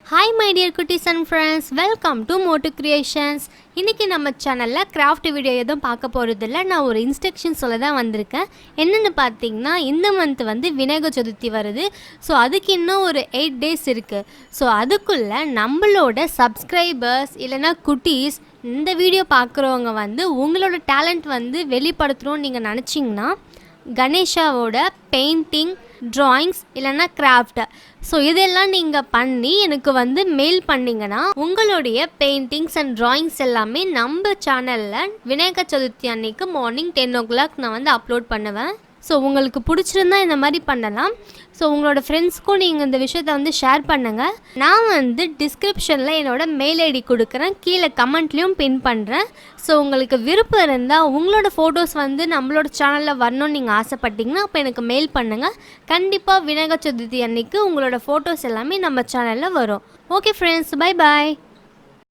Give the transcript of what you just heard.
Hi my dear cuties and friends, welcome to MOTU Creations. இன்னைக்கு நம்ம சேனல்ல craft video எதுவும் பார்க்க போறது இல்ல. நான் ஒரு இன்ஸ்ட்ரக்ஷன் சொல்ல தான் வந்திருக்கேன். என்னன்னு பார்த்தீங்கன்னா இந்த மந்த் வந்து விநாயகர் சதுர்த்தி வருது. ஸோ அதுக்கு இன்னும் ஒரு 8 டேஸ் இருக்கு. ஸோ அதுக்குள்ள நம்மளோட சப்ஸ்கிரைபர்ஸ் இல்லைனா குட்டீஸ் இந்த வீடியோ பார்க்குறவங்க வந்து உங்களோட டேலண்ட் வந்து வெளிப்படுத்தணும்னு நீங்கள் நினச்சிங்கன்னா கணேஷாவோட பெயிண்டிங், ட்ராயிங்ஸ் இல்லைன்னா கிராஃப்ட் ஸோ இதெல்லாம் நீங்கள் பண்ணி எனக்கு வந்து மெயில் பண்ணிங்கன்னா உங்களுடைய பெயிண்டிங்ஸ் அண்ட் ட்ராயிங்ஸ் எல்லாமே நம்ம சேனலில் விநாயகர் சதுர்த்தி அன்னைக்கு மார்னிங் 10 o'clock நான் வந்து அப்லோட் பண்ணுவேன். ஸோ உங்களுக்கு பிடிச்சிருந்தா இந்த மாதிரி பண்ணலாம். ஸோ உங்களோட ஃப்ரெண்ட்ஸ்க்கும் நீங்கள் இந்த விஷயத்தை வந்து ஷேர் பண்ணுங்கள். நான் வந்து டிஸ்கிரிப்ஷனில் என்னோடய மெயில் ஐடி கொடுக்குறேன், கீழே கமெண்ட்லேயும் பின் பண்ணுறேன். ஸோ உங்களுக்கு விருப்பம் இருந்தால் உங்களோட ஃபோட்டோஸ் வந்து நம்மளோட சேனலில் வரணும்னு நீங்கள் ஆசைப்பட்டீங்கன்னா அப்போ எனக்கு மெயில் பண்ணுங்கள். கண்டிப்பாக விநாயகர் சதுர்த்தி அன்னைக்கு உங்களோட ஃபோட்டோஸ் எல்லாமே நம்ம சேனலில் வரும். Okay friends, bye bye.